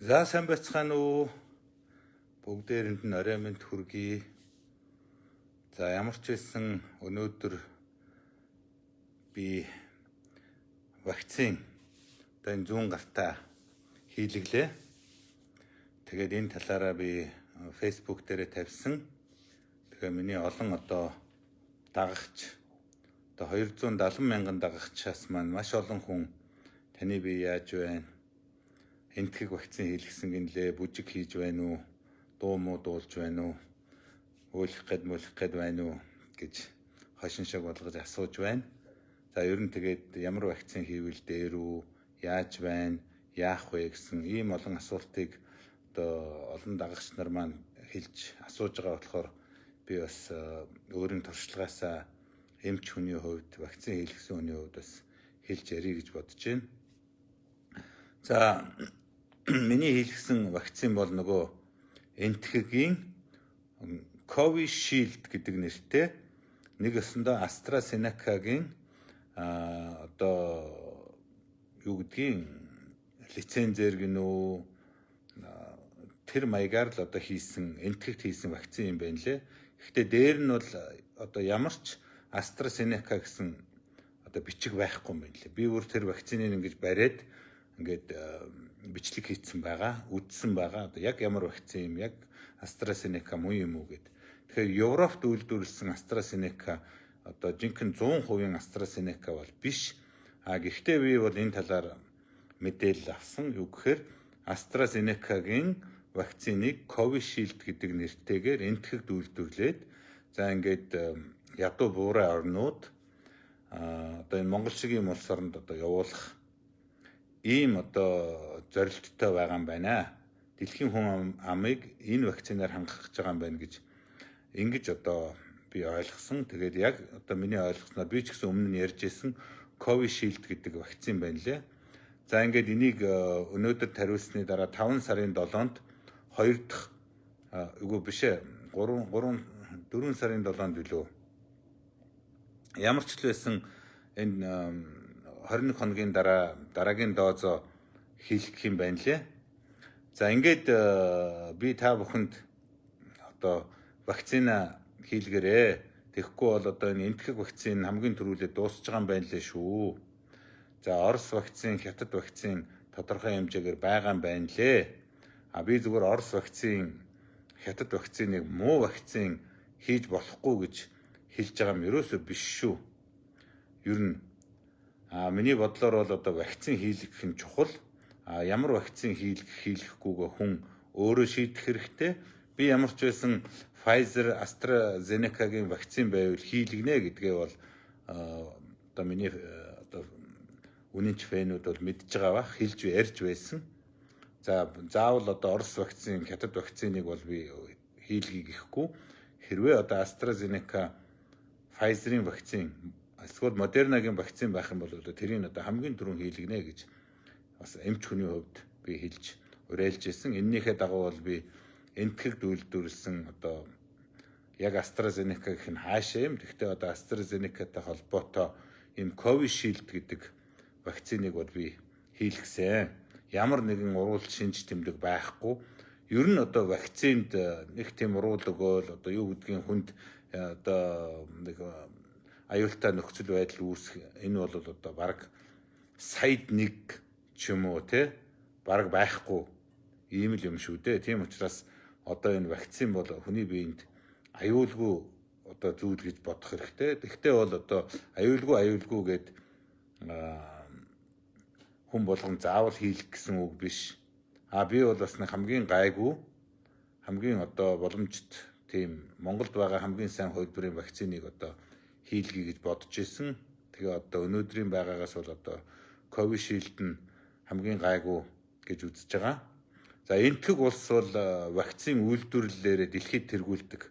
За сайн байцгаана уу? Бүгдээрэнд нь орой минь хүргэе. За ямар ч байсан өнөөдөр би вакцин одоо энэ 100 гартаа хийлгэлээ. Тэгээд энэ талаараа би Facebook дээрээ тавьсан. Тэгээ миний олон дагагч 270 мянган дагагчаас маань маш олон хүн таны би яаж байна? Энтгэг вакцин хийлгэсэн гинлээ, бүжиг хийж байна уу? Дуу муу дуулж байна уу? Өөлөх гээд байна уу гэж хошин шиг болгож асууж байна. За ер нь тэгээд ямар вакцин хийвэл дээр үү? Яаж байна? Яах вэ гэсэн ийм олон асуултыг олон дагагч нар маань хэлж асууж байгаа болохоор би бас өөрийн туршлагаасаа эмч хүний хувьд, вакцин хийлгэсэн хүний хувьд бас хэлж ярих гэж бодож байна. За миний хийлгэсэн вакцин бол нөгөө энтгэгийн Covishield гэдэг нэртэй нэг өсөндөө AstraZeneca-гийн лицензээр гинөө тэр маягаар л хийсэн энтгэгт хийсэн вакцин юм байна лээ. Гэхдээ дээр нь бол ямар ч AstraZeneca гэсэн бичиг байхгүй юм байна лээ. Би өөр тэр вакциныг ингэж бариад ингээд бичлэг хийсэн байгаа, үдсэн байгаа. Яг ямар вакцин юм, яг AstraZeneca муу юм уу гэд. Тэгэхээр Европт үйлдвэрлэсэн AstraZeneca жинхэнэ 100% AstraZeneca бол биш. Гэхдээ би бол энэ талаар мэдээлэл авсан. Юу гэхээр AstraZeneca-гийн вакциныг Covishield гэдэг нэртэйгээр энтгэгт үйлдвэрлээд за ингээд ядуу буурай орнууд энэ Монгол шиг юм улс оронд явуулах ийм зорилттой байгаа юм байна. Дэлхийн хүн амыг энэ вакцинаар хангах гэж байгаа юм байна гэж ингэж би ойлгосон. Тэгээд яг миний ойлгосноор би ч гэсэн өмнө нь ярьж ирсэн Covishield гэдэг вакцин байна лээ. За ингээд энийг өнөөдөр тариулсны дараа 5 сарын 7-нд 2 дахь 4 сарын 7-нд билүү. Ямар ч л байсан энэ 21 хоногийн дараагийн доозо хийлгэх юм байна лээ. За ингээд би та бүхэнд вакцина хийлгэрээ. Тэгэхгүй бол энэ энтгэг вакцин хамгийн түрүүлээ дуусж байгаа юм байна лээ шүү. За Орос вакцин, Хятад вакцин тодорхой хэмжээгээр байгаа юм байна лээ. Би зүгээр Орос вакцин, Хятад вакциныг муу вакцин хийж болохгүй гэж хэлж байгаа юм ерөөсөө биш шүү. Ер нь миний бодлоор бол вакцин хийлгэх нь чухал. Ямар вакцин хийлгэхгүйгээ хүн өөрөө шийдэх хэрэгтэй. Би ямар ч байсан Pfizer, AstraZeneca-гийн вакцин байвал хийлгэнэ гэдгээ бол миний үнэнч фэнүүд бол мэдж байгаа бах, хэлж ярьж байсан. За заавал Орос вакцин, Хятад вакциныг бол би хийлгэе гэхгүй. Хэрвээ AstraZeneca, Pfizer-ийн вакцин эсвэл Moderna-гийн вакцин байх юм бол тэрийг хамгийн түрүүн хийлгэнэ гэж бас эмч хүний хувьд би хэлж уриалж ирсэн. Эннийхээ дагуу бол би энтгэгт үйлдвэрлэсэн яг AstraZeneca гэх нь хаашаа юм. Гэхдээ AstraZeneca-тай холбоотой ийм Covishield гэдэг вакциныг бол би хийлгэсэн. Ямар нэгэн уруулж шинж тэмдэг байхгүй. Ер нь вакцинд нэг тийм уруул өгөөл юу гэдгийг хүнд нэг аюултай нөхцөл байдал үүсэх энэ бол баг саяд нэг ч юм уу баг байхгүй ийм л юм шүү дээ. Тийм учраас энэ вакцин бол хүний биед аюулгүй зүйл гэж бодох хэрэгтэй. Тэгвэл бол аюулгүй гэд хүн болгон заавал хийлгэх гэсэн үг биш. Би бол бас нэг хамгийн гайгүй, хамгийн боломжит тийм Монголд байгаа хамгийн сайн хувилбарын вакциныг хийлгэе гэж бодож ирсэн. Тэгээ өнөөдрийн байгаагаас бол Covishield нь хамгийн гайгүй гэж үзэж байгаа. За энтгэг улс бол вакцин үйлдвэрлэлээр дэлхийд тэргүүлдэг.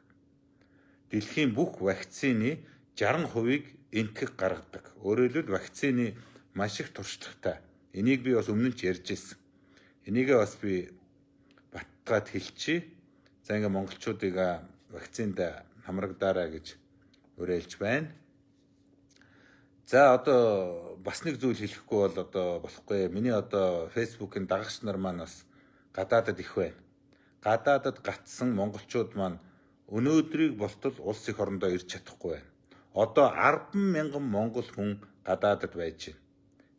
Дэлхийн бүх вакцины 60%-ийг энтгэг гаргадаг. Өөрөөр хэлбэл вакцины маш их туршлагатай. Энийг би бас өмнө нь ч ярьж ирсэн. Энийгээ бас би баттгаад хэлчихье. За ингээ монголчуудыг вакцинд хамрагдаарай гэж уриалж байна. За бас нэг зүйл хэлэхгүй бол болохгүй. Миний Facebook-ын дагагч нар маань бас гадаадад их байна. Гадаадад гатсан монголчууд маань өнөөдрийг болтол улс их орондоо ирж чадахгүй байна. Одоо 10,000 монгол хүн гадаадад байж байна.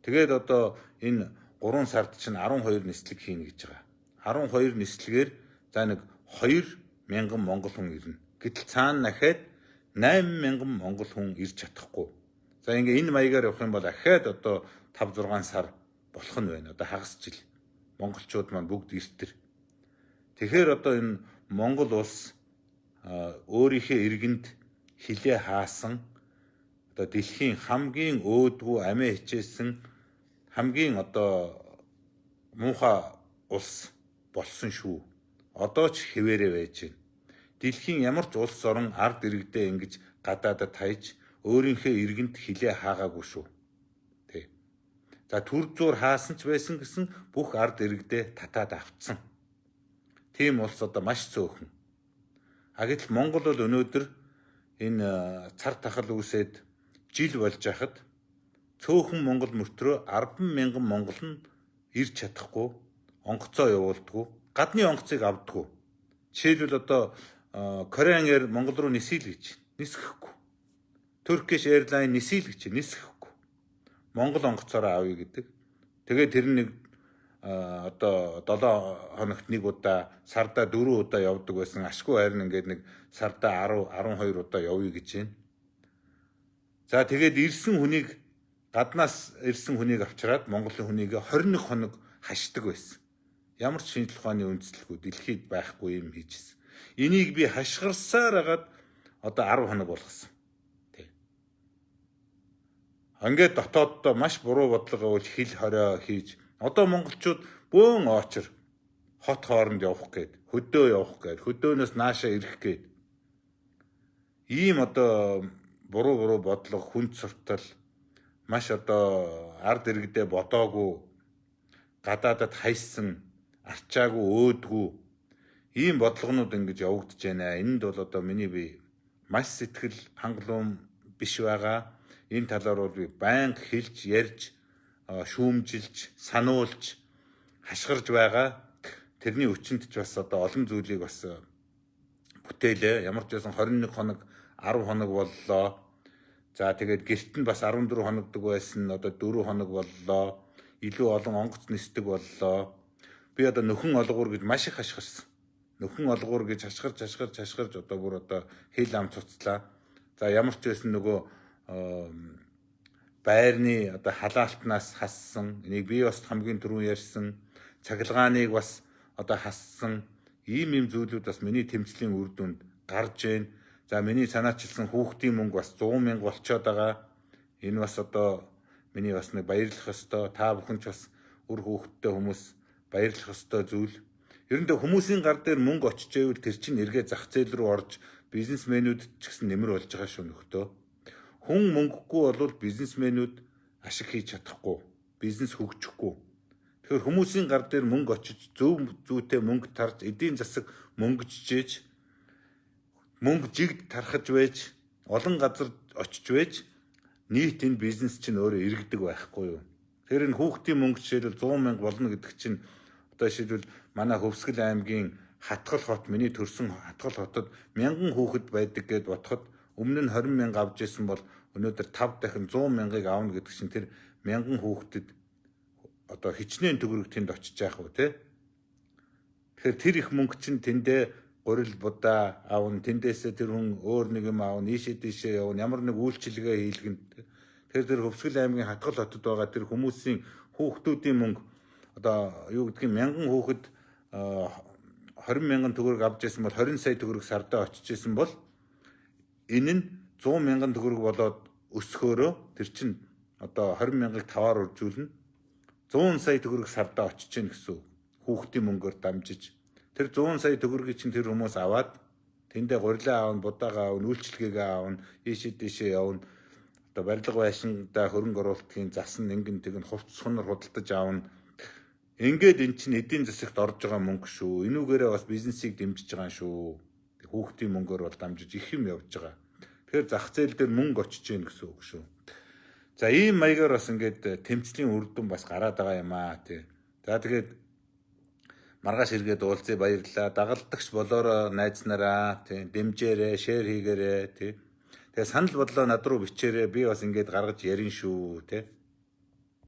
Тэгээд одоо энэ 3 сард чинь 12 нислэг хийнэ гэж байгаа. 12 нислэгээр за нэг 2,000 монгол хүн ирнэ. Гэтэл цаана дахиад 8,000 монгол хүн ирж чадахгүй. За ингээ энэ маягаар явах юм бол ахаад одоо 5-6 сар болох нь байна. Одоо хагас жил монголчууд маань бүгд иртэр. Тэгэхээр одоо энэ Монгол улс өөрийнхөө иргэнд хилээ хаасан одоо дэлхийн хамгийн өөдгүү амиа хичээсэн хамгийн одоо муухай улс болсон шүү. Одоо ч хэвээрээ байж байна. Дэлхийн ямар ч улс орон ард иргэдээ ингэж гадаадад таяж өөрийнхөө иргэнд хилээ хаагаагүй шүү. Тэ. За төр зур хаасан ч байсан гэсэн бүх ард иргэдээ татаад авцсан. Тийм улс одоо маш цөөхөн. Гэтэл Монгол бол өнөөдөр энэ цар тахал үүсээд жил болж байхад цөөхөн Монгол мөртрөө 10,000 монгол нь ирж чадахгүй, онгоцоо явуулдаггүй, гадны онгоцыг авдаггүй. Жишээлбэл одоо Korean Air Монгол руу нисээл гэж нисэхгүй. Turkish Airlines нисээл гэж нисэхгүй. Монгол онгоцоороо авъя гэдэг. Тэгээд тэр нэг одоо 7 хоногт нэг удаа, сарда 4 удаа явдаг байсан. Ашгүй харин ингээд нэг сарда 10, 12 удаа явъя гэж байна. За тэгээд ирсэн хүнийг гаднаас ирсэн хүнийг авчираад Монголын хүнийг 21 хоног хашдаг байсан. Ямар ч шинжлэх ухааны үндэслэлгүй дэлхийд байхгүй юм хийжсэн. Энийг би хашгирсаар хагаад одоо 10 хоног болгосон. Тэг. Ингээд дотооддоо маш буруу бодлого өгч хил хорио хийж одоо монголчууд бөөн очор хот хооронд явах гээд, хөдөө явах гээд, хөдөөнөөс наашаа ирэх гээд ийм одоо буруу бодлого, хүнд суртал маш одоо ард иргэдээ бодоогүй, гадаадад хайсан, арчаагүй, өөдгүй ийм бодлогонууд ингэж явагдаж байна. Энд бол одоо миний би маш сэтгэл хангалуун биш байгаа. Энэ талаар бол би байнга хэлж, ярьж, шүүмжилж, сануулж, хашгирж байгаа. Тэрний өчөнд ч бас одоо олон зүйлийг бас бүтээлээ. Ямар ч байсан 21 хоног, 10 хоног боллоо. За тэгээд гэрт нь бас 14 хоногдаг байсан. Одоо 4 хоног боллоо. Илүү олон онгоц нисдэг боллоо. Би одоо нөхөн олгуур гэж маш их хашгирсан. Нөхөн олгуур гэж хашгирж одоо бүр одоо хил ам цуцлаа. За ямар ч байсан нөгөө байрны одоо халаалтнаас хассан. Энийг би бас хамгийн түрүүн ярьсан. Цахилгааныг бас одоо хассан. Ийм зүйлүүд бас миний тэмцлийн үр дүнд гарч байна. За миний санаачилсан хүүхдийн мөнгө бас 100,000 болчиход байгаа. Энэ бас одоо миний бас нэг баярлах ёстой. Та бүхэн ч бас үр хүүхдтэй хүмүүс баярлах ёстой зүйл. Ерөндөө хүмүүсийн гар дээр мөнгө очиж ивэл тэр чинь эргээ зах зээл рүү орж бизнесмэнүүд ч гэсэн нэмэр болж байгаа шүү нөхдөө. Хүн мөнгөгүй бол бизнесмэнүүд ашиг хийж чадахгүй, бизнес хөгжихгүй. Тэгэхээр хүмүүсийн гар дээр мөнгө очиж зөв зүйтэй мөнгө тарж эдийн засаг мөнгөжжээж мөнгө жигд тархаж байж олон газар очиж байж нийт энэ бизнес чинь өөрөө иргэдэг байхгүй юу. Тэгэхээр энэ хүүхдийн мөнгө жишээлбэл 100,000 болно гэдэг чинь одоо жишээлбэл манай Хөвсгөл аймгийн Хатгал хот, миний төрсөн Хатгал хотод 1000 хүүхэд байдаг гэд бодоход өмнө нь 20,000 авч ирсэн бол өнөөдөр 5 дахин 100,000-ыг аавна гэдэг чинь тэр 1000 хүүхдэд одоо хичнээн төгрөг тэнд очиж яах вэ те. Тэгэхээр тэр их мөнгө чинь тэндээ гурил будаа аавн, тэндээсээ тэр хүн өөр нэг юм аавн, ийшээ явна, ямар нэг үйлчилгээ хийлгэн. Тэгэхээр тэр Хөвсгөл аймгийн Хатгал хотод байгаа тэр хүмүүсийн хүүхдүүдийн мөнгө одоо юу гэдгийг 1000 хүүхэд 20,000 төгрөг авч ирсэн бол 20 сая төгрөг сардаа очиж ирсэн бол энэ нь 100,000 төгрөг болоод өсгөөрөө тэр чинь одоо 20,000-ыг 5-аар үржүүлнэ. 100 сая төгрөг сардаа очиж гин гэсэн хүүхдийн мөнгөөр дамжиж тэр 100 сая төгрөгийг чинь тэр хүмүүс аваад тэндээ гурилаа аавна, будаага аавна, үйлчлэгээгээ аавна, ийшээ явна. Одоо барилга байшиндаа хөрөнгө оруулалтын засан ингэн тэгэн хувцс хунар худалдаж аавна. Ингээд эн чинь эдийн засагт орж байгаа мөнгө шүү. Энүүгээрээ бас бизнесийг дэмжиж байгаа шүү. Хүүхдийн мөнгөөр бол дамжиж их юм явж байгаа. Тэгэхээр зах зээл дээр мөнгө очиж гин гэсэн үг шүү. За ийм маягаар бас ингээд тэмцлийн үр дүн бас гараад байгаа юм аа тий. За тэгээд Маргааш иргэд уулзъя, баярлалаа. Дагалдагч болоорой найз нараа тий дэмжээрэй, шеэр хийгээрэй тий. Тэгээ санал бодлоо над руу бичээрэй. Би бас ингэж гаргаж ярина шүү тий.